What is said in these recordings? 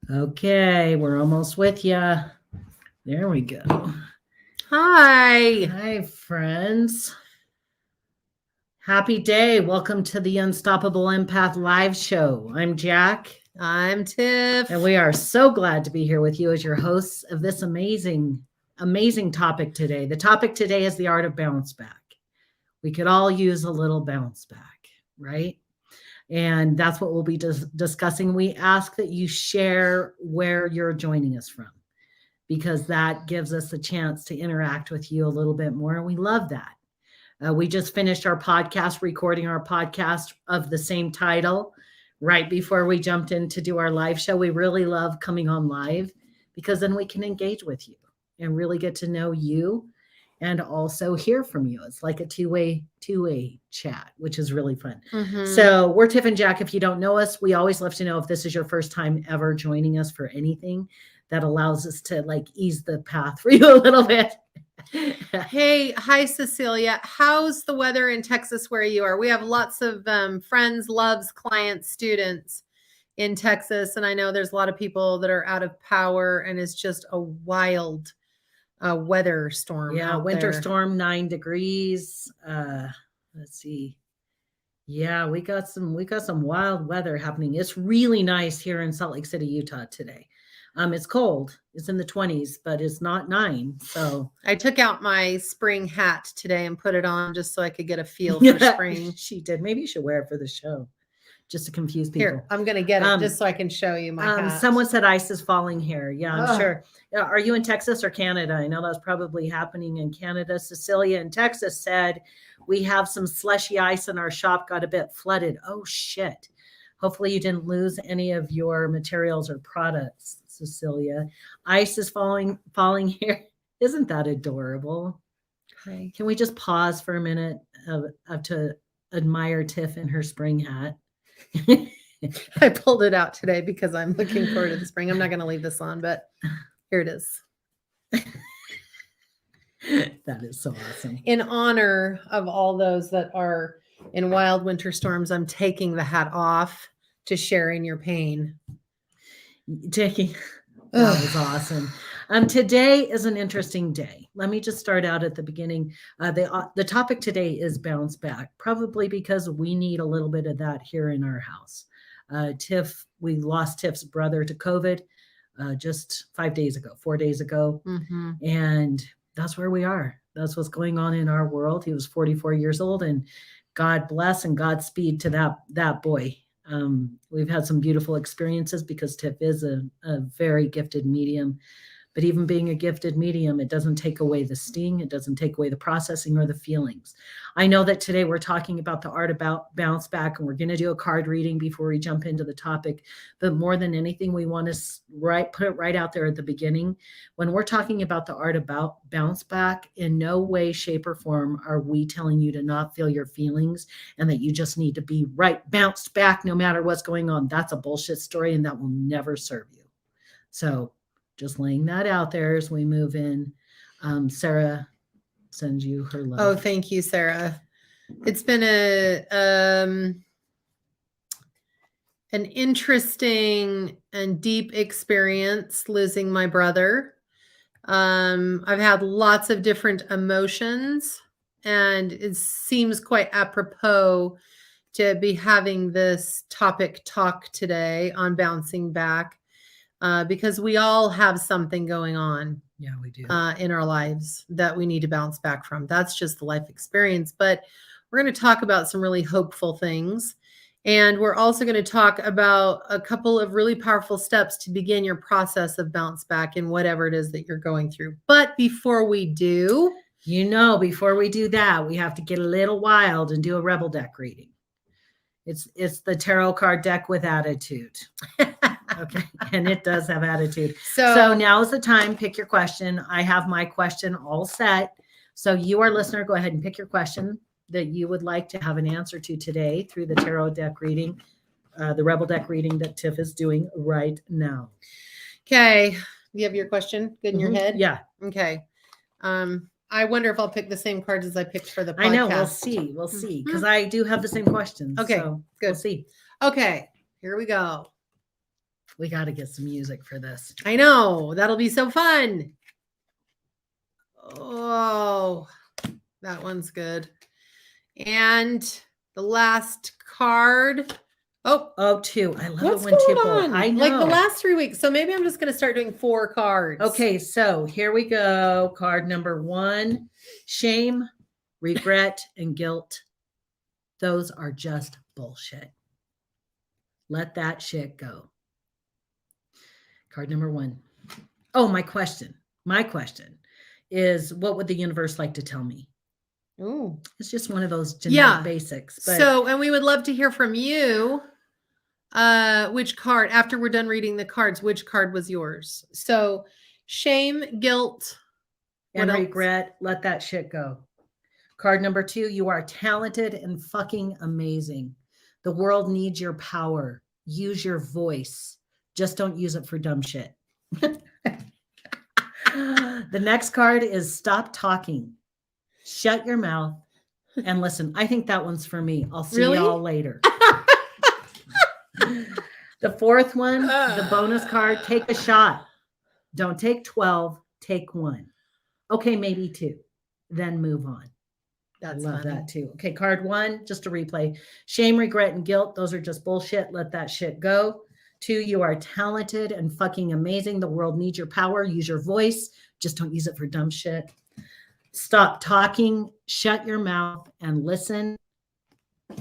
Okay, we're almost with you. There we go. Hi. Hi, friends. Happy day. Welcome to the Unstoppable Empath live show. I'm Jack, I'm Tiff. and we are so glad to be here with you as your hosts of this amazing topic today. The topic today is the art of bounce back. We could all use a little bounce back, right? And that's what we'll be discussing. We ask that you share where you're joining us from, because that gives us a chance to interact with you a little bit more. And we love that. We just finished our podcast, recording our podcast of the same title right before we jumped in to do our live show. We really love coming on live because then we can engage with you and really get to know you and also hear from you. It's like a two-way chat, which is really fun. So we're Tiff and Jack. If you don't know us, we always love to know if this is your first time ever joining us for anything. That allows us to like ease the path for you a little bit. Hey, hi, Cecilia. How's the weather in Texas where you are? We have lots of friends, loves, clients, students in Texas. And I know there's a lot of people that are out of power and it's just a wild weather storm. Yeah, winter storm, 9 degrees. Let's see. Yeah, we got some wild weather happening. It's really nice here in Salt Lake City, Utah today. It's cold. It's in the 20s, but it's not 9. So I took out my spring hat today and put it on just so I could get a feel for spring. She did. Maybe you should wear it for the show, just to confuse people. Here, I'm going to get it just so I can show you my hat. Someone said ice is falling here. Yeah, I'm sure. Are you in Texas or Canada? I know that's probably happening in Canada. Cecilia in Texas said, we have some slushy ice in our shop, got a bit flooded. Oh, shit. Hopefully you didn't lose any of your materials or products, Cecilia. Ice is falling here. Isn't that adorable? Hi. Can we just pause for a minute to admire Tiff in her spring hat? I pulled it out today because I'm looking forward to the spring. I'm not going to leave this on, but here it is. That is so awesome. In honor of all those that are in wild winter storms, I'm taking the hat off to share in your pain. That was awesome. Today is an interesting day. Let me just start out at the beginning. The topic today is bounce back, probably because we need a little bit of that here in our house. We lost Tiff's brother to COVID just 4 days ago. And that's where we are. That's what's going on in our world. He was 44 years old, and God bless and Godspeed to that boy. We've had some beautiful experiences because Tiff is a very gifted medium. But even being a gifted medium, it doesn't take away the sting. It doesn't take away the processing or the feelings. I know that today we're talking about the art about bounce back, and we're going to do a card reading before we jump into the topic. But more than anything, we want to put it right out there at the beginning. When we're talking about the art about bounce back, in no way, shape, or form are we telling you to not feel your feelings and that you just need to be bounced back no matter what's going on. That's a bullshit story, and that will never serve you. So just laying that out there as we move in. Sarah sends you her love. Oh, thank you, Sarah. It's been an interesting and deep experience losing my brother. I've had lots of different emotions, and it seems quite apropos to be having this topic talk today on bouncing back. Because we all have something going on. Yeah, we do. In our lives that we need to bounce back from. That's just the life experience. But we're going to talk about some really hopeful things. And we're also going to talk about a couple of really powerful steps to begin your process of bounce back in whatever it is that you're going through. But before we do, before we do that, we have to get a little wild and do a Rebel deck reading. It's the tarot card deck with attitude. Okay. And it does have attitude. So now is the time. Pick your question. I have my question all set. So you, our listener, go ahead and pick your question that you would like to have an answer to today through the tarot deck reading, the Rebel deck reading that Tiff is doing right now. Okay. You have your question good in your head? Yeah. Okay. I wonder if I'll pick the same cards as I picked for the podcast. I know. We'll see. Because I do have the same questions. Okay. So good. We'll see. Okay. Here we go. We got to get some music for this. I know. That'll be so fun. Oh, that one's good. And the last card. Oh, 2. I love what's it when 2 going pull. on? I know. Like the last 3 weeks. So maybe I'm just going to start doing 4 cards. Okay, so here we go. Card number 1, shame, regret, and guilt. Those are just bullshit. Let that shit go. Card number 1. Oh, my question is, what would the universe like to tell me? Ooh. It's just one of those generic basics. But so, and we would love to hear from you. Which card, after we're done reading the cards, which card was yours? So shame, guilt, and regret, let that shit go. Card number 2, you are talented and fucking amazing. The world needs your power. Use your voice. Just don't use it for dumb shit. The next card is stop talking. Shut your mouth and listen. I think that one's for me. I'll see y'all later. The 4th one, the bonus card, take a shot. Don't take 12, take 1. Okay, maybe 2. Then move on. That's I love funny. that too. Okay, card 1, just a replay. Shame, regret, and guilt. Those are just bullshit. Let that shit go. 2, you are talented and fucking amazing. The world needs your power. Use your voice. Just don't use it for dumb shit. Stop talking. Shut your mouth and listen.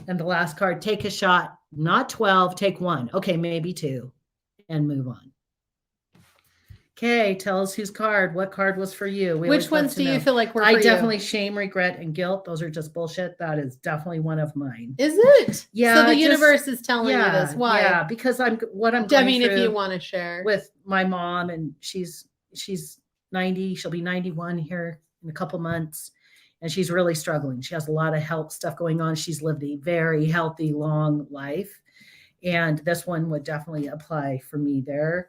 And the last card, take a shot. Not 12, take 1. Okay, maybe 2. And move on. Okay, tell us whose card. What card was for you? Which ones do you feel like were for you? Definitely shame, regret, and guilt. Those are just bullshit. That is definitely one of mine. Is it? Yeah. So the universe is telling you this. Why? Yeah, because I'm going I mean, through if you want to share. with my mom, and she's 90. She'll be 91 here in a couple months, and she's really struggling. She has a lot of health stuff going on. She's lived a very healthy, long life, and this one would definitely apply for me there.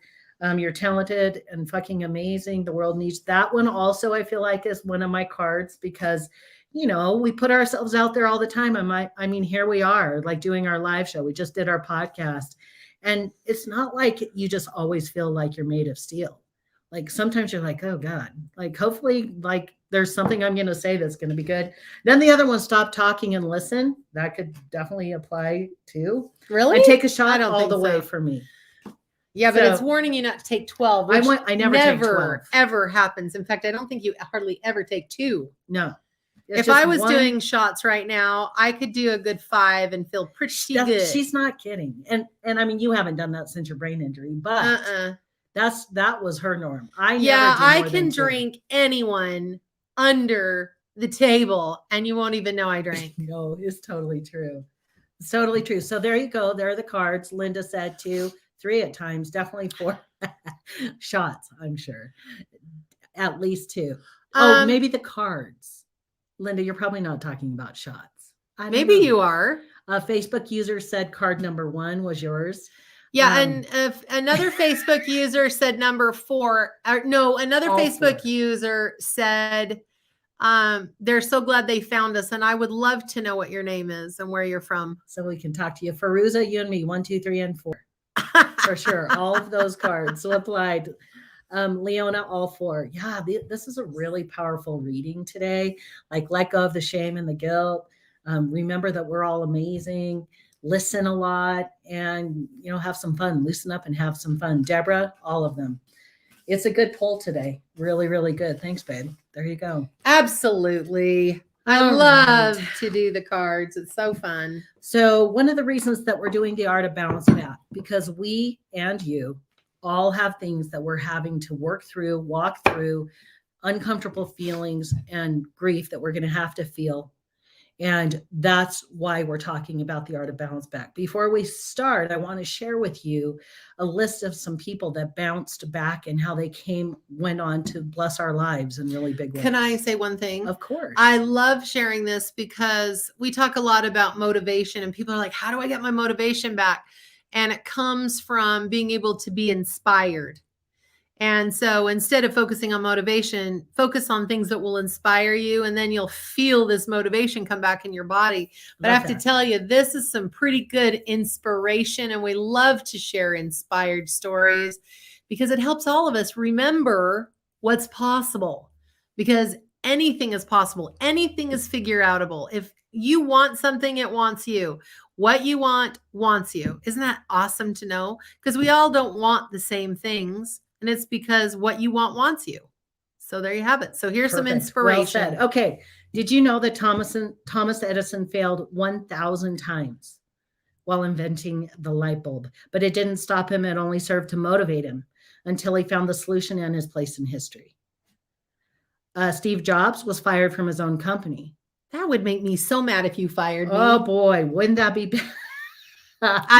You're talented and fucking amazing. The world needs that one. Also, I feel like is one of my cards because, we put ourselves out there all the time. I mean, here we are, like doing our live show. We just did our podcast, and it's not like you just always feel like you're made of steel. Like sometimes you're like, oh God, like hopefully, like there's something I'm going to say that's going to be good. Then the other one, stop talking and listen. That could definitely apply too. Really? I take a shot all the way for me. Yeah, but it's warning you not to take 12. Which I never take 12. Ever happens. In fact, I don't think you hardly ever take 2. No. If I was doing shots right now, I could do a good 5 and feel pretty good. She's not kidding. And I mean, you haven't done that since your brain injury, but that was her norm. I can drink anyone under the table and you won't even know I drank. No, it's totally true. It's totally true. So there you go. There are the cards. Linda said 2, 3 at times, definitely 4 shots, I'm sure. At least 2. Maybe the cards. Linda, you're probably not talking about shots. Maybe you are. A Facebook user said card number 1 was yours. Yeah, and if another Facebook user said number 4. Another Facebook user said they're so glad they found us, and I would love to know what your name is and where you're from. So we can talk to you. Feruza, you and me, 1, 2, 3, and 4. For sure. All of those cards so applied. Leona, all 4. Yeah, this is a really powerful reading today. Like, let go of the shame and the guilt. Remember that we're all amazing. Listen a lot and, have some fun. Loosen up and have some fun. Deborah, all of them. It's a good pull today. Really, really good. Thanks, babe. There you go. Absolutely. I love to do the cards. It's so fun. So one of the reasons that we're doing the art of bounce back, because we and you all have things that we're having to work through, walk through, uncomfortable feelings and grief that we're going to have to feel. And that's why we're talking about the art of bounce back. Before we start, I want to share with you a list of some people that bounced back and how they went on to bless our lives in really big ways. Can I say one thing? Of course. I love sharing this because we talk a lot about motivation and people are like, how do I get my motivation back? And it comes from being able to be inspired. And so instead of focusing on motivation, focus on things that will inspire you. And then you'll feel this motivation come back in your body. But I have to tell you, this is some pretty good inspiration. And we love to share inspired stories because it helps all of us remember what's possible, because anything is possible. Anything is figure outable. If you want something, it wants you. What you want wants you. Isn't that awesome to know? Because we all don't want the same things. And it's because what you want wants you. So there you have it. So here's some inspiration. Well said. Okay. Did you know that Thomas Edison failed 1,000 times while inventing the light bulb? But it didn't stop him. It only served to motivate him until he found the solution and his place in history. Steve Jobs was fired from his own company. That would make me so mad if you fired me. Oh boy, wouldn't that be bad?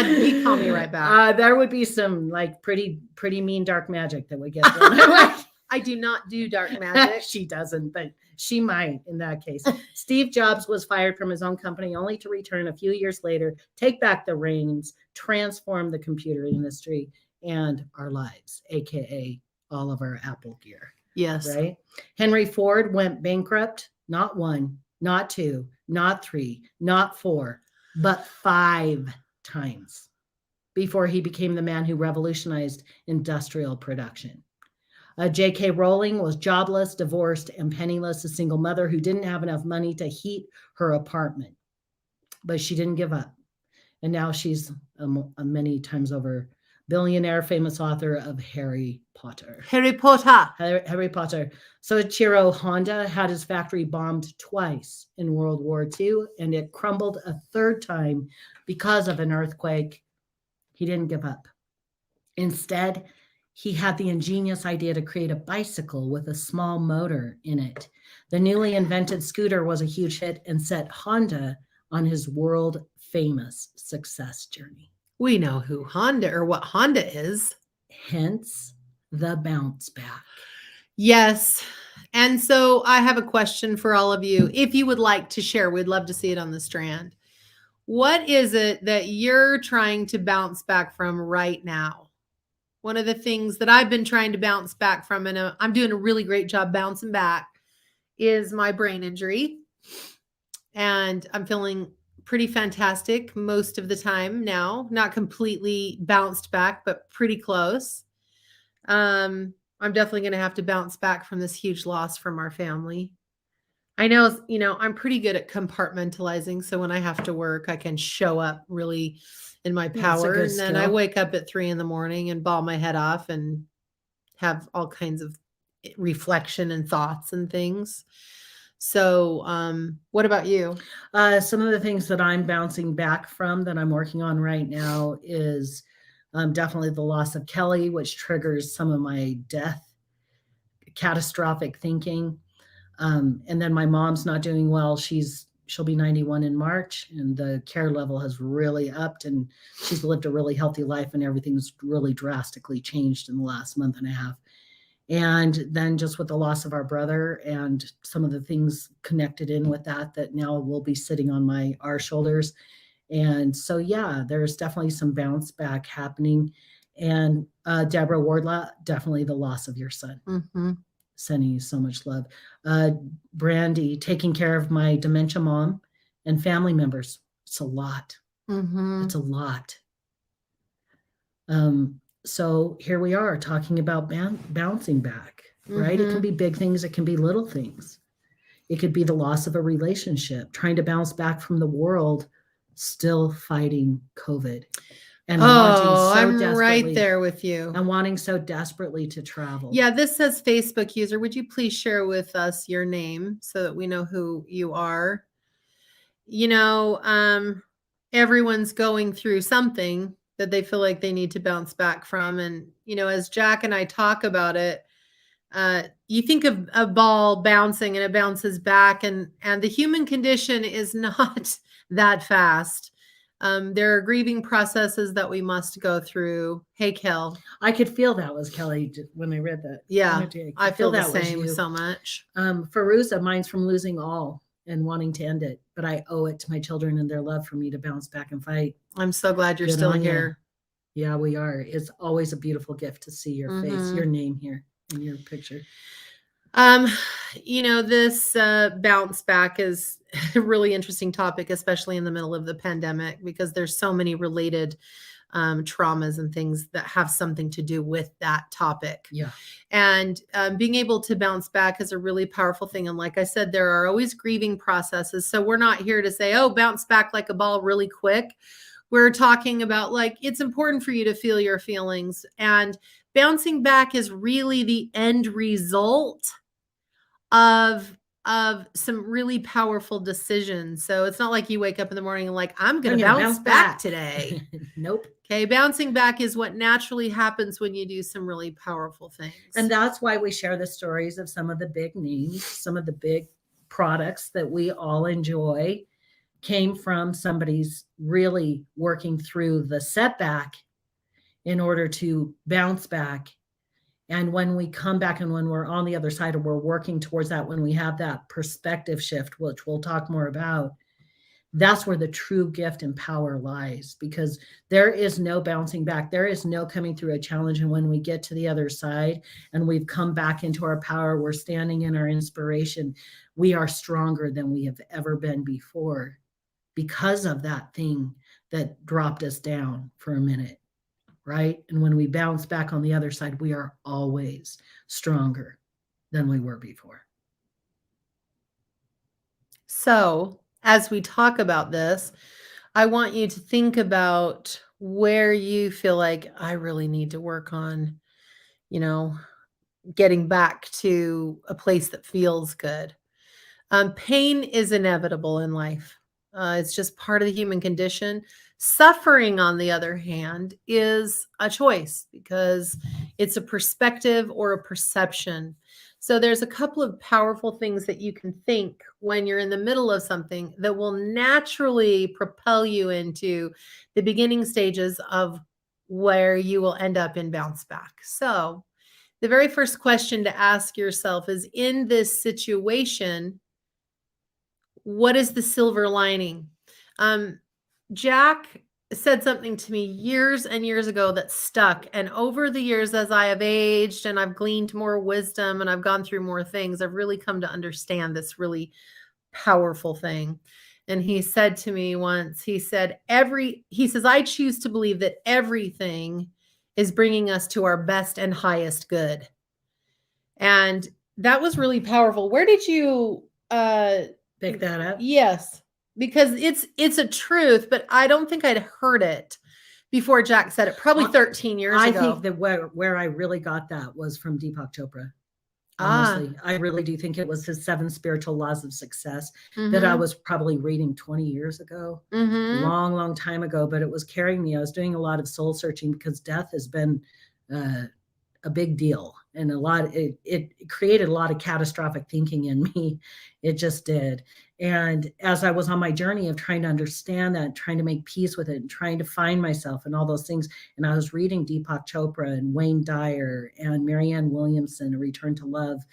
You'd call me right back. There would be some like pretty mean dark magic that would get thrown away. I do not do dark magic. She doesn't, but she might in that case. Steve Jobs was fired from his own company only to return a few years later, take back the reins, transform the computer industry and our lives, aka all of our Apple gear. Yes. Right? Henry Ford went bankrupt, not 1, not 2, not 3, not 4, but 5 times before he became the man who revolutionized industrial production. J.K. Rowling was jobless, divorced, and penniless, a single mother who didn't have enough money to heat her apartment. But she didn't give up. And now she's a many times over billionaire, famous author of Harry Potter. Harry Potter. Harry Potter. Soichiro Honda had his factory bombed twice in World War II, and it crumbled a 3rd time because of an earthquake. He didn't give up. Instead, he had the ingenious idea to create a bicycle with a small motor in it. The newly invented scooter was a huge hit and set Honda on his world-famous success journey. We know who Honda or what Honda is. Hence the bounce back. Yes. And so I have a question for all of you. If you would like to share, we'd love to see it on the Strand. What is it that you're trying to bounce back from right now? One of the things that I've been trying to bounce back from, and I'm doing a really great job bouncing back, is my brain injury. And I'm feeling pretty fantastic most of the time now. Not completely bounced back, but pretty close. I'm definitely going to have to bounce back from this huge loss from our family. I know, I'm pretty good at compartmentalizing. So when I have to work, I can show up really in my power. And then I wake up at 3 a.m. and bawl my head off and have all kinds of reflection and thoughts and things. So what about you? Some of the things that I'm bouncing back from that I'm working on right now is definitely the loss of Kelly, which triggers some of my catastrophic thinking. And then my mom's not doing well. She'll be 91 in March, and the care level has really upped, and she's lived a really healthy life, and everything's really drastically changed in the last month and a half. And then just with the loss of our brother and some of the things connected in with that now will be sitting on our shoulders. And so, yeah, there's definitely some bounce back happening. And Deborah Wardlaw, definitely the loss of your son. Mm-hmm. Sending you so much love. Brandy, taking care of my dementia mom and family members. It's a lot. Mm-hmm. It's a lot. So here we are talking about bouncing back, right? Mm-hmm. It can be big things. It can be little things. It could be the loss of a relationship, trying to bounce back from the world, still fighting COVID. And I'm right there with you. And wanting so desperately to travel. Yeah, this says Facebook user. Would you please share with us your name so that we know who you are? Everyone's going through something that they feel like they need to bounce back from. And, as Jack and I talk about it, you think of a ball bouncing and it bounces back, and the human condition is not that fast. There are grieving processes that we must go through. Hey, Kel. I could feel that was Kelly when I read that. Yeah, I feel the same so much. Feruza, mine's from losing all and wanting to end it, but I owe it to my children and their love for me to bounce back and fight. I'm so glad you're still here. Yeah, we are. It's always a beautiful gift to see your face, your name here in your picture. Um, this bounce back is a really interesting topic, especially in the middle of the pandemic, because there's so many related traumas and things that have something to do with that topic. Yeah. And being able to bounce back is a really powerful thing. And like I said, there are always grieving processes. So we're not here to say, oh, bounce back like a ball really quick. We're talking about like, it's important for you to feel your feelings. And bouncing back is really the end result of some really powerful decisions. So it's not like you wake up in the morning and like, I'm going to bounce back today. Nope. Okay. Bouncing back is what naturally happens when you do some really powerful things. And that's why we share the stories of some of the big names, some of the big products that we all enjoy came from somebody's really working through the setback in order to bounce back. And when we come back and when we're on the other side or we're working towards that, when we have that perspective shift, which we'll talk more about, that's where the true gift and power lies, because there is no bouncing back. There is no coming through a challenge. And when we get to the other side and we've come back into our power, we're standing in our inspiration, we are stronger than we have ever been before because of that thing that dropped us down for a minute, right? And when we bounce back on the other side, we are always stronger than we were before. So, as we talk about this, I want you to think about where you feel like I really need to work on, getting back to a place that feels good. Pain is inevitable in life. It's just part of the human condition. Suffering, on the other hand, is a choice because it's a perspective or a perception. So there's a couple of powerful things that you can think when you're in the middle of something that will naturally propel you into the beginning stages of where you will end up in bounce back. So the very first question to ask yourself is, in this situation, what is the silver lining? Jack said something to me years and years ago that stuck. And over the years, as I have aged and I've gleaned more wisdom and I've gone through more things, I've really come to understand this really powerful thing. And he said to me once, he says, I choose to believe that everything is bringing us to our best and highest good. And that was really powerful. Where did you pick that up? Yes, because it's a truth, but I don't think I'd heard it before Jack said it, probably 13 years ago. I think that where I really got that was from Deepak Chopra. Honestly, I really do think it was his 7 spiritual laws of success that I was probably reading 20 years ago, long time ago, but it was carrying me. I was doing a lot of soul searching because death has been a big deal, and it created a lot of catastrophic thinking in me. It just did. And as I was on my journey of trying to understand that, trying to make peace with it, and trying to find myself and all those things, and I was reading Deepak Chopra and Wayne Dyer and Marianne Williamson, A Return to Love,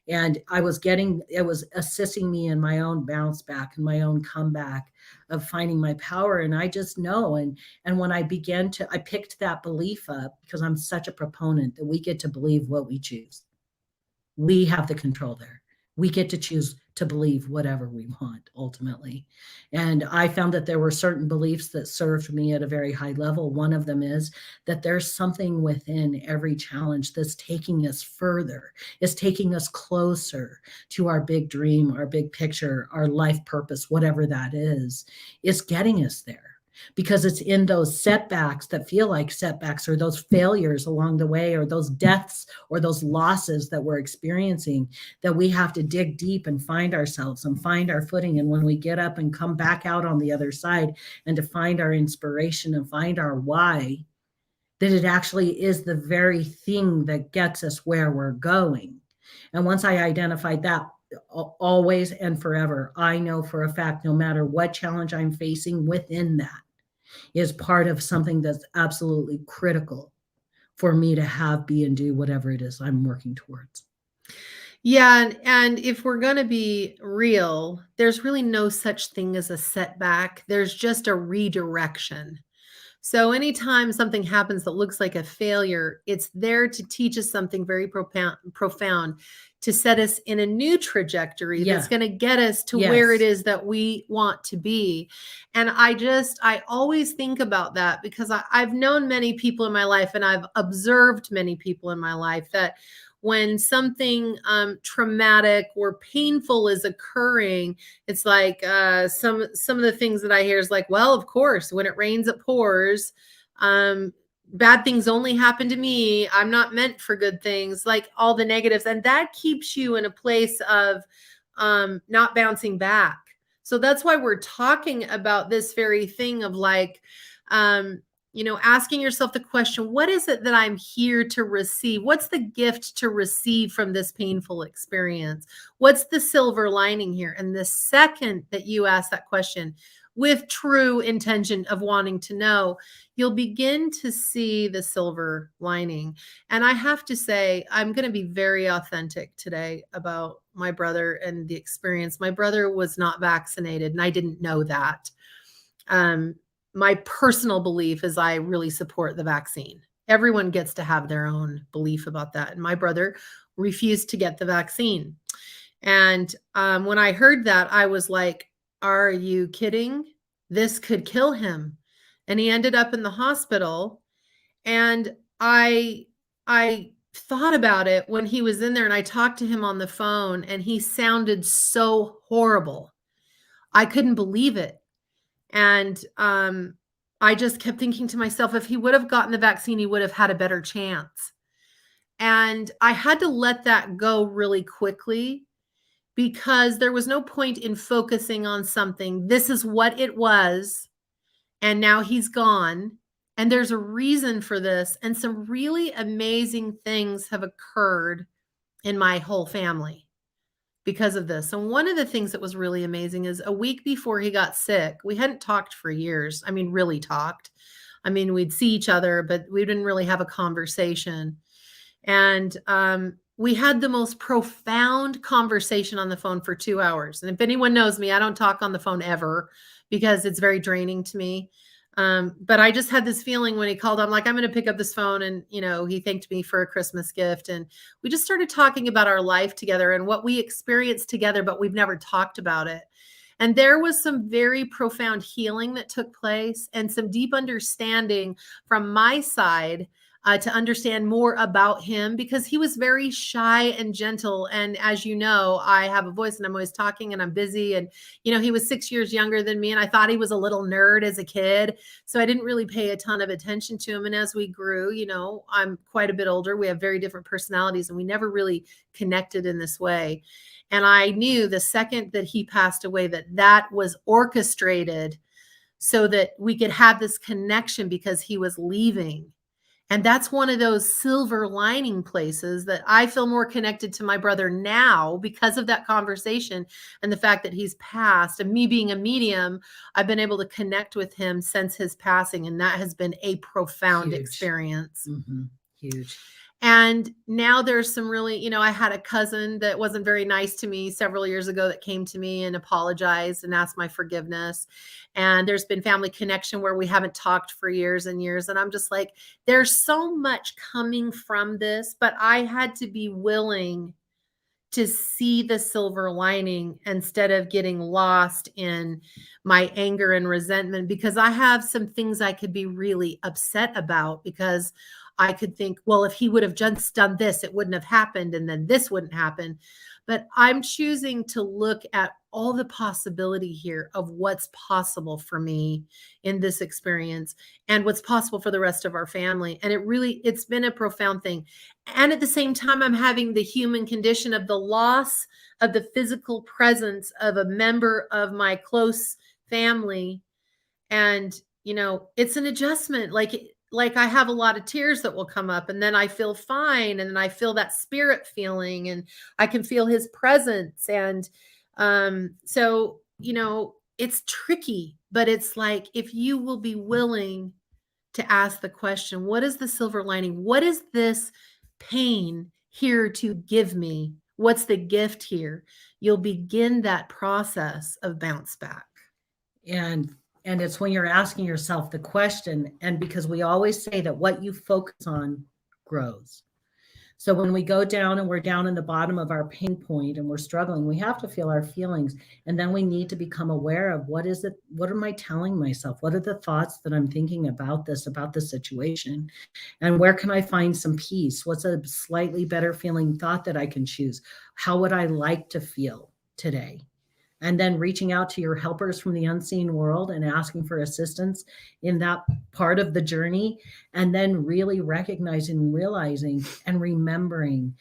and it was assisting me in my own bounce back and my own comeback of finding my power. And I just know, and when I picked that belief up, because I'm such a proponent that we get to believe what we choose. We have the control there. We get to choose to believe whatever we want ultimately. And I found that there were certain beliefs that served me at a very high level. One of them is that there's something within every challenge that's taking us further, is taking us closer to our big dream, our big picture, our life purpose, whatever that is getting us there. Because it's in those setbacks that feel like setbacks, or those failures along the way, or those deaths or those losses that we're experiencing, that we have to dig deep and find ourselves and find our footing. And when we get up and come back out on the other side and to find our inspiration and find our why, that it actually is the very thing that gets us where we're going. And once I identified that, always and forever, I know for a fact, no matter what challenge I'm facing within that, is part of something that's absolutely critical for me to have, be, and do whatever it is I'm working towards. Yeah. And if we're going to be real, there's really no such thing as a setback. There's just a redirection. So anytime something happens that looks like a failure, it's there to teach us something very profound, to set us in a new trajectory that's Yeah. going to get us to where it Yes. is that we want to be. And I always think about that because I've known many people in my life, and I've observed many people in my life, that when something traumatic or painful is occurring, it's like some of the things that I hear is like, well, of course, when it rains, it pours. Bad things only happen to me. I'm not meant for good things, like all the negatives. And that keeps you in a place of not bouncing back. So that's why we're talking about this very thing of like, asking yourself the question, what is it that I'm here to receive? What's the gift to receive from this painful experience? What's the silver lining here? And the second that you ask that question with true intention of wanting to know, you'll begin to see the silver lining. And I have to say, I'm going to be very authentic today about my brother and the experience. My brother was not vaccinated, and I didn't know that. My personal belief is I really support the vaccine. Everyone gets to have their own belief about that. And my brother refused to get the vaccine. And when I heard that, I was like, are you kidding? This could kill him. And he ended up in the hospital. And I thought about it when he was in there, and I talked to him on the phone, and he sounded so horrible. I couldn't believe it. And I just kept thinking to myself, if he would have gotten the vaccine, he would have had a better chance. And I had to let that go really quickly because there was no point in focusing on something. This is what it was. And now he's gone. And there's a reason for this. And some really amazing things have occurred in my whole family because of this. And one of the things that was really amazing is a week before he got sick, we hadn't talked for years. I mean, really talked. I mean, we'd see each other, but we didn't really have a conversation. And we had the most profound conversation on the phone for 2 hours. And if anyone knows me, I don't talk on the phone ever because it's very draining to me. But I just had this feeling when he called, I'm like, I'm going to pick up this phone. And, he thanked me for a Christmas gift. And we just started talking about our life together and what we experienced together, but we've never talked about it. And there was some very profound healing that took place and some deep understanding from my side to understand more about him, because he was very shy and gentle. And as you know, I have a voice and I'm always talking and I'm busy. And, he was 6 years younger than me. And I thought he was a little nerd as a kid. So I didn't really pay a ton of attention to him. And as we grew, I'm quite a bit older. We have very different personalities and we never really connected in this way. And I knew the second that he passed away that was orchestrated so that we could have this connection because he was leaving. And that's one of those silver lining places that I feel more connected to my brother now because of that conversation and the fact that he's passed. And me being a medium, I've been able to connect with him since his passing. And that has been a profound Huge. experience. Mm-hmm. Huge. And now there's some really, I had a cousin that wasn't very nice to me several years ago that came to me and apologized and asked my forgiveness. And there's been family connection where we haven't talked for years and years. And I'm just like, there's so much coming from this, but I had to be willing to see the silver lining instead of getting lost in my anger and resentment, because I have some things I could be really upset about, because I could think, well, if he would have just done this, it wouldn't have happened. And then this wouldn't happen. But I'm choosing to look at all the possibility here of what's possible for me in this experience and what's possible for the rest of our family. And it's been a profound thing. And at the same time, I'm having the human condition of the loss of the physical presence of a member of my close family. And, it's an adjustment. Like I have a lot of tears that will come up, and then I feel fine. And then I feel that spirit feeling, and I can feel his presence. And so, it's tricky, but it's like, if you will be willing to ask the question, what is the silver lining? What is this pain here to give me? What's the gift here? You'll begin that process of bounce back. And And it's when you're asking yourself the question, and because we always say that what you focus on grows. So when we go down and we're down in the bottom of our pain point and we're struggling, we have to feel our feelings. And then we need to become aware of what is it? What am I telling myself? What are the thoughts that I'm thinking about this situation? And where can I find some peace? What's a slightly better feeling thought that I can choose? How would I like to feel today? And then reaching out to your helpers from the unseen world and asking for assistance in that part of the journey, and then really recognizing and realizing and remembering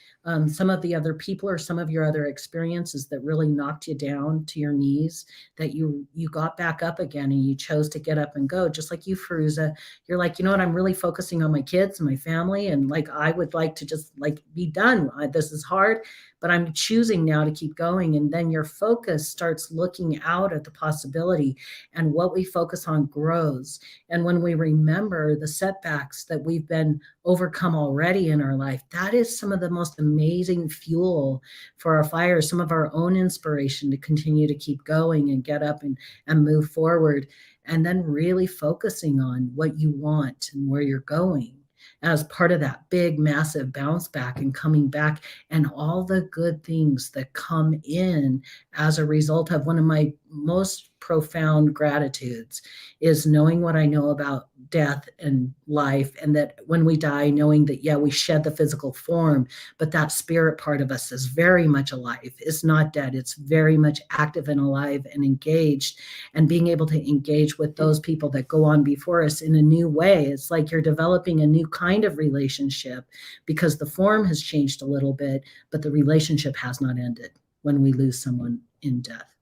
some of the other people or some of your other experiences that really knocked you down to your knees, that you got back up again and you chose to get up and go. Just like you, Feruza, you're like, you know what, I'm really focusing on my kids and my family, and like I would like to just like be done. This is hard, but I'm choosing now to keep going. And then your focus starts looking out at the possibility, and what we focus on grows. And when we remember the setbacks that we've been overcome already in our life, that is some of the most amazing fuel for our fire, some of our own inspiration to continue to keep going and get up and move forward. And then really focusing on what you want and where you're going as part of that big, massive bounce back and coming back, and all the good things that come in as a result of one of my most profound gratitudes is knowing what I know about death and life, and that when we die, knowing that, yeah, we shed the physical form, but that spirit part of us is very much alive. It's not dead. It's very much active and alive and engaged, and being able to engage with those people that go on before us in a new way. It's like you're developing a new kind of relationship because the form has changed a little bit, but the relationship has not ended when we lose someone in death.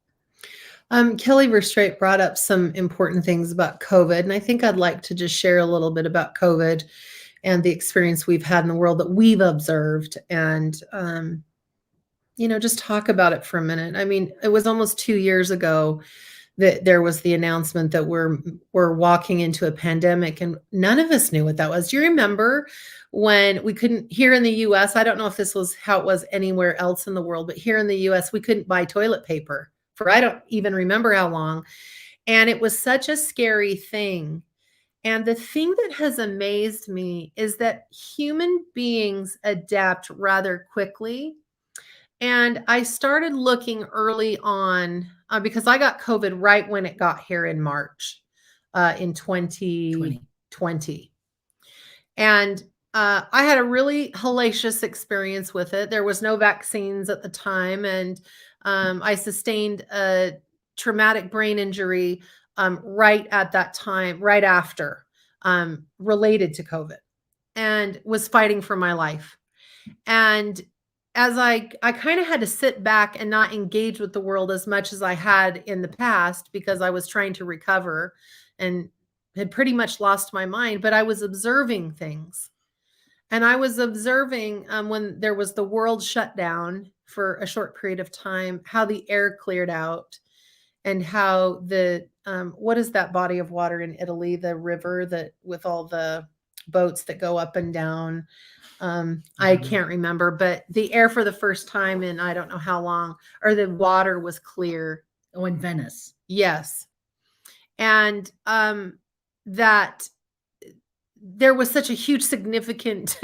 Kelly Verstraete brought up some important things about COVID, and I think I'd like to just share a little bit about COVID and the experience we've had in the world that we've observed, and just talk about it for a minute. I mean, it was almost 2 years ago that there was the announcement that we're walking into a pandemic, and none of us knew what that was. Do you remember when we couldn't, here in the US, I don't know if this was how it was anywhere else in the world, but here in the US, we couldn't buy toilet paper for I don't even remember how long. And it was such a scary thing. And the thing that has amazed me is that human beings adapt rather quickly. And I started looking early on because I got COVID right when it got here in March in 2020. And I had a really hellacious experience with it. There was no vaccines at the time. And I sustained a traumatic brain injury right at that time, right after, related to COVID, and was fighting for my life. And as I kind of had to sit back and not engage with the world as much as I had in the past because I was trying to recover and had pretty much lost my mind, but I was observing things. And I was observing when there was the world shut down for a short period of time, how the air cleared out, and how the what is that body of water in Italy, the river that with all the boats that go up and down. I can't remember, but the air for the first time in I don't know how long, or the water was clear. Oh, in Venice. Yes. And that there was such a huge significant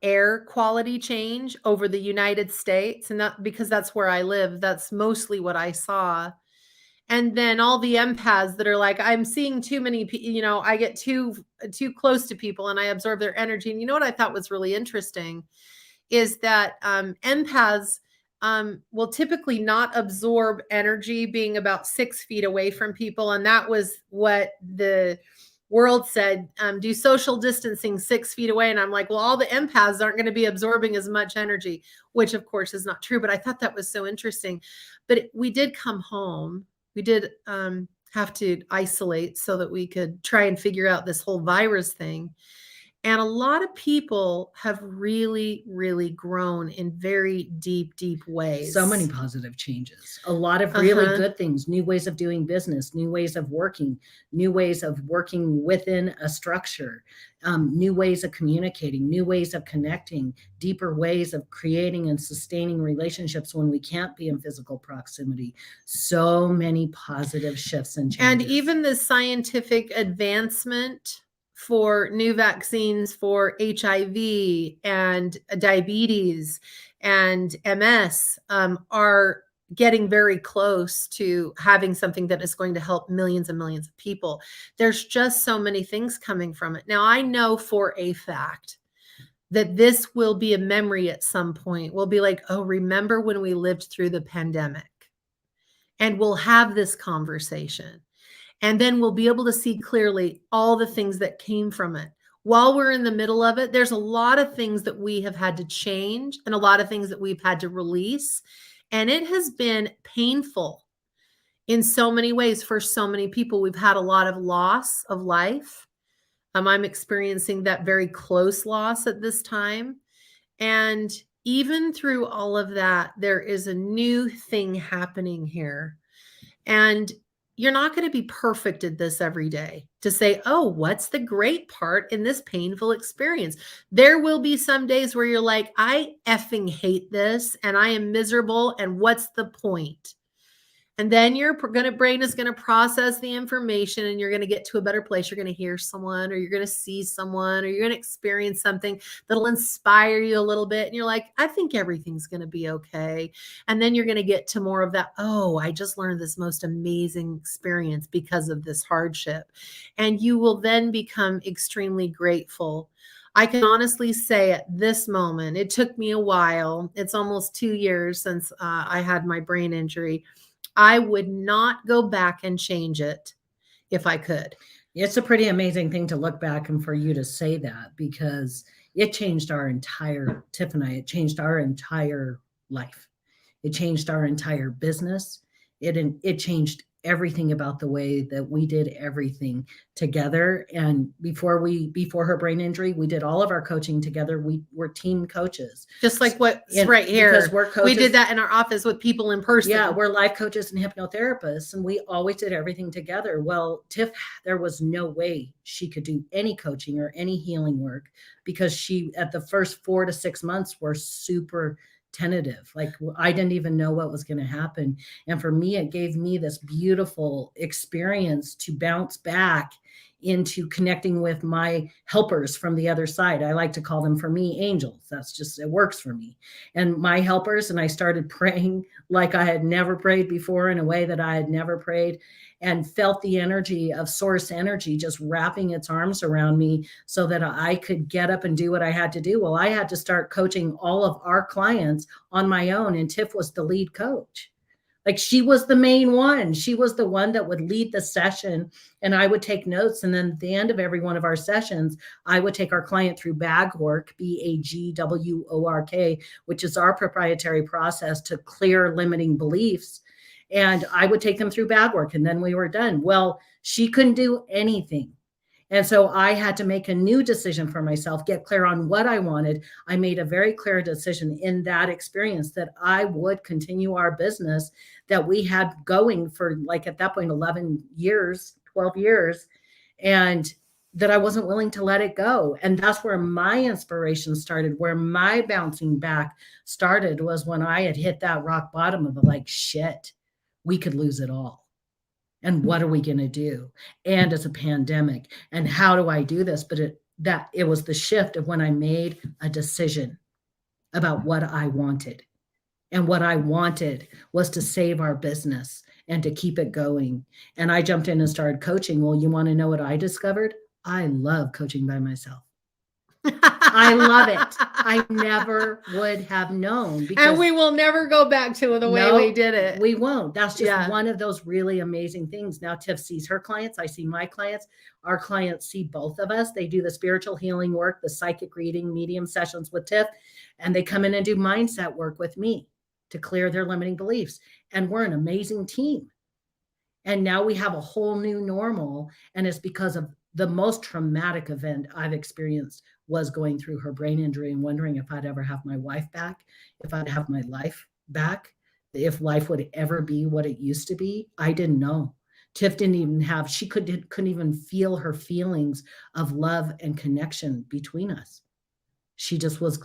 air quality change over the United States. And that because that's where I live, that's mostly what I saw. And then all the empaths that are like, I'm seeing too many, I get too close to people and I absorb their energy. And you know what I thought was really interesting is that empaths will typically not absorb energy being about 6 feet away from people. And that was what the world said, do social distancing 6 feet away. And I'm like, well, all the empaths aren't going to be absorbing as much energy, which of course is not true. But I thought that was so interesting. But we did come home. We did have to isolate so that we could try and figure out this whole virus thing. And a lot of people have really, really grown in very deep, deep ways. So many positive changes, a lot of Uh really huh. good things, new ways of doing business, new ways of working within a structure, new ways of communicating, new ways of connecting, deeper ways of creating and sustaining relationships when we can't be in physical proximity. So many positive shifts and And changes. even the scientific advancement for new vaccines for HIV and diabetes and MS are getting very close to having something that is going to help millions and millions of people. There's just so many things coming from it. Now, I know for a fact that this will be a memory at some point. We'll be like, oh, remember when we lived through the pandemic? And we'll have this conversation. And then we'll be able to see clearly all the things that came from it. While we're in the middle of it, there's a lot of things that we have had to change and a lot of things that we've had to release. And it has been painful in so many ways for so many people. We've had a lot of loss of life. I'm experiencing that very close loss at this time. And even through all of that, there is a new thing happening here. And you're not going to be perfect at this every day to say, oh, what's the great part in this painful experience? There will be some days where you're like, I effing hate this and I am miserable. And what's the point? And then your brain is going to process the information and you're going to get to a better place. You're going to hear someone or you're going to see someone or you're going to experience something that'll inspire you a little bit. And you're like, I think everything's going to be okay. And then you're going to get to more of that. Oh, I just learned this most amazing experience because of this hardship. And you will then become extremely grateful. I can honestly say at this moment, it took me a while. It's almost 2 years since I had my brain injury. I would not go back and change it if I could. It's a pretty amazing thing to look back and for you to say that, because it changed our entire, Tiff and I, it changed our entire life. It changed our entire business. It changed everything about the way that we did everything together. And before her brain injury, we did all of our coaching together. We were team coaches. Just like what's And right here. because we're coaches. We did that in our office with people in person. Yeah, we're life coaches and hypnotherapists, and we always did everything together. Well, Tiff, there was no way she could do any coaching or any healing work because she, at the first 4 to 6 months, were super tentative. Like, I didn't even know what was going to happen. And for me, it gave me this beautiful experience to bounce back into connecting with my helpers from the other side. I like to call them, for me, angels. That's just, it works for me. And my helpers, and I started praying like I had never prayed before, in a way that I had never prayed, and felt the energy of source energy just wrapping its arms around me so that I could get up and do what I had to do. Well, I had to start coaching all of our clients on my own, and Tiff was the lead coach. Like, she was the main one. She was the one that would lead the session, and I would take notes. And then at the end of every one of our sessions, I would take our client through bag work, BAGWORK, which is our proprietary process to clear limiting beliefs. And I would take them through bag work, and then we were done. Well, she couldn't do anything. And so I had to make a new decision for myself, get clear on what I wanted. I made a very clear decision in that experience that I would continue our business that we had going for, like, at that point, 11 years, 12 years, and that I wasn't willing to let it go. And that's where my inspiration started, where my bouncing back started, was when I had hit that rock bottom of, like, shit, we could lose it all. And what are we going to do? And it's a pandemic. And how do I do this? But it was the shift of when I made a decision about what I wanted. And what I wanted was to save our business and to keep it going. And I jumped in and started coaching. Well, you want to know what I discovered? I love coaching by myself. I love it. I never would have known. And we will never go back to the way we did it. We won't. That's just one of those really amazing things. Now Tiff sees her clients. I see my clients. Our clients see both of us. They do the spiritual healing work, the psychic reading, medium sessions with Tiff, and they come in and do mindset work with me to clear their limiting beliefs. And we're an amazing team. And now we have a whole new normal. And it's because of the most traumatic event I've experienced was going through her brain injury and wondering if I'd ever have my wife back, if I'd have my life back, if life would ever be what it used to be. I didn't know. Tiff didn't even have, she couldn't even feel her feelings of love and connection between us. She just was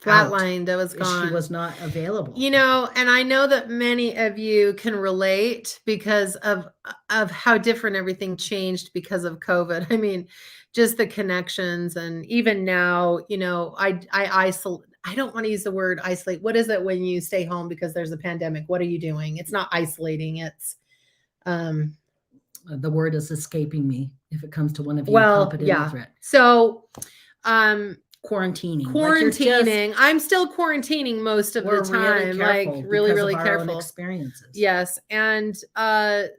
Flatlined, that was She gone. was not available. You know, and I know that many of you can relate because of how different everything changed because of COVID. I mean, just the connections, and even now, you know, I isolate. I don't want to use the word isolate. What is it when you stay home because there's a pandemic? What are you doing? It's not isolating. It's the word is escaping me if it comes to one of you. well, Competent yeah. threat. So quarantining. Quarantining. I'm still quarantining most of the time. Really careful. Experiences. Yes. And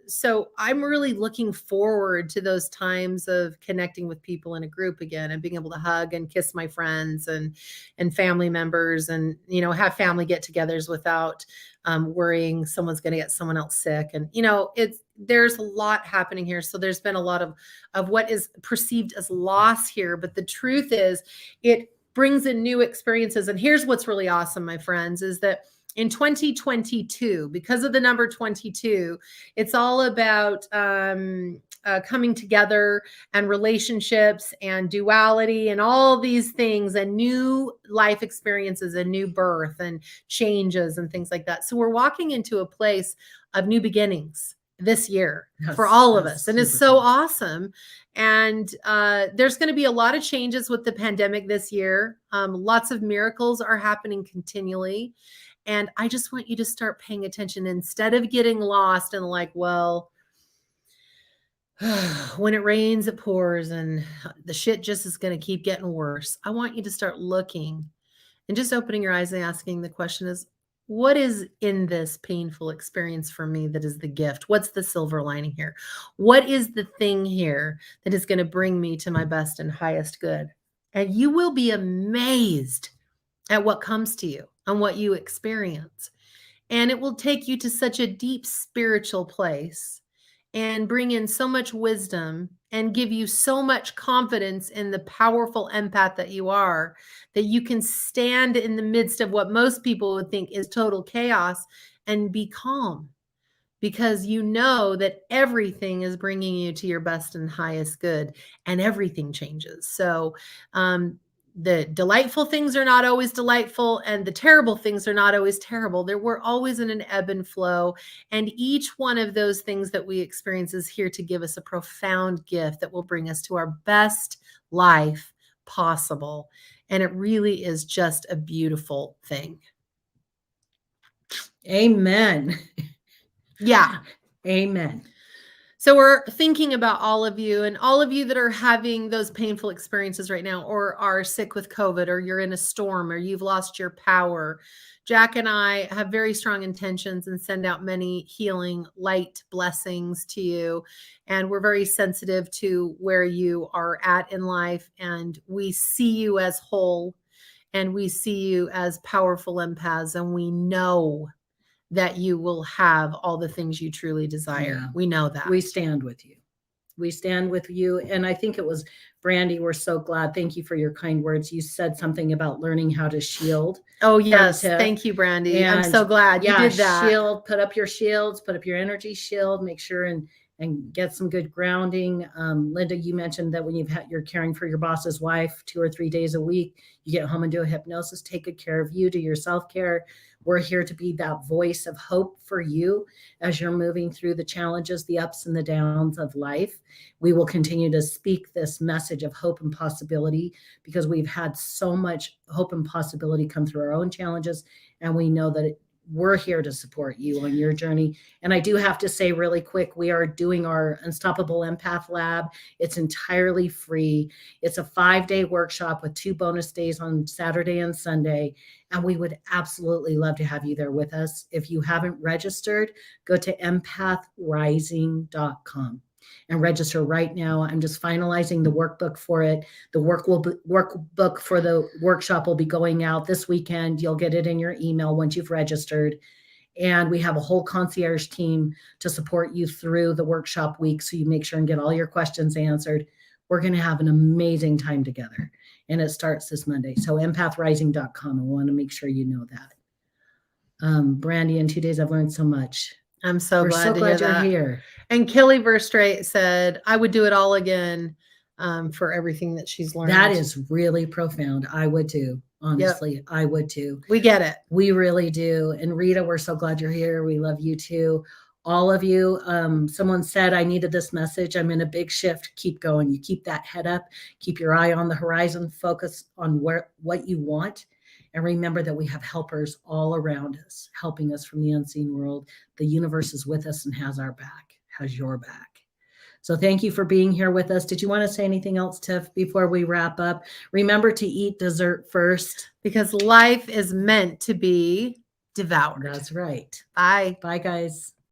so I'm really looking forward to those times of connecting with people in a group again and being able to hug and kiss my friends and family members, and, you know, have family get-togethers without worrying someone's going to get someone else sick. And, you know, there's a lot happening here. So there's been a lot of what is perceived as loss here. But the truth is, it brings in new experiences. And here's what's really awesome, my friends, is that in 2022, because of the number 22, it's all about coming together and relationships and duality and all these things and new life experiences and new birth and changes and things like that. So we're walking into a place of new beginnings this year for all of us. And it's so awesome. And there's going to be a lot of changes with the pandemic this year. Lots of miracles are happening continually. And I just want you to start paying attention instead of getting lost and like, well, when it rains, it pours, and the shit just is going to keep getting worse. I want you to start looking and just opening your eyes and asking the question is, what is in this painful experience for me that is the gift? What's the silver lining here? What is the thing here that is going to bring me to my best and highest good? And you will be amazed at what comes to you and what you experience. And it will take you to such a deep spiritual place and bring in so much wisdom and give you so much confidence in the powerful empath that you are, that you can stand in the midst of what most people would think is total chaos and be calm, because you know that everything is bringing you to your best and highest good, and everything changes. So the delightful things are not always delightful, and the terrible things are not always terrible. We're always in an ebb and flow. And each one of those things that we experience is here to give us a profound gift that will bring us to our best life possible. And it really is just a beautiful thing. Amen. Yeah. Amen. So we're thinking about all of you, and all of you that are having those painful experiences right now, or are sick with COVID, or you're in a storm, or you've lost your power. Jack and I have very strong intentions and send out many healing light blessings to you. And we're very sensitive to where you are at in life. And we see you as whole, and we see you as powerful empaths. And we know that you will have all the things you truly desire. Yeah. We know that. We stand with you. We stand with you. And I think it was Brandy. We're so glad. Thank you for your kind words. You said something about learning how to shield. Oh, yes. Thank you, Brandy. And I'm so glad you did that. Shield, put up your shields, put up your energy shield, make sure and get some good grounding. Linda, you mentioned that when you're caring for your boss's wife 2 or 3 days a week, you get home and do a hypnosis, take good care of you, do your self-care. We're here to be that voice of hope for you as you're moving through the challenges, the ups and the downs of life. We will continue to speak this message of hope and possibility, because we've had so much hope and possibility come through our own challenges. And we know that we're here to support you on your journey. And I do have to say really quick, we are doing our Unstoppable Empath Lab. It's entirely free. It's a 5-day workshop with 2 bonus days on Saturday and Sunday. And we would absolutely love to have you there with us. If you haven't registered, go to empathrising.com and register right now. I'm just finalizing the workbook for it. The workbook for the workshop will be going out this weekend. You'll get it in your email once you've registered. And we have a whole concierge team to support you through the workshop week so you make sure and get all your questions answered. We're going to have an amazing time together. And it starts this Monday. So empathrising.com. I want to make sure you know that. Brandy, in 2 days, I've learned so much. I'm so We're glad so to glad hear you're that. here. And Kelly Verstrate said, I would do it all again for everything that she's learned. That is really profound. I would too. Honestly, I would too. We get it. We really do. And Rita, we're so glad you're here. We love you too. All of you. Someone said, I needed this message. I'm in a big shift. Keep going. You keep that head up. Keep your eye on the horizon. Focus on what you want. And remember that we have helpers all around us, helping us from the unseen world. The universe is with us and has our back, has your back. So thank you for being here with us. Did you want to say anything else, Tiff, before we wrap up? Remember to eat dessert first. Because life is meant to be devoured. That's right. Bye. Bye, guys.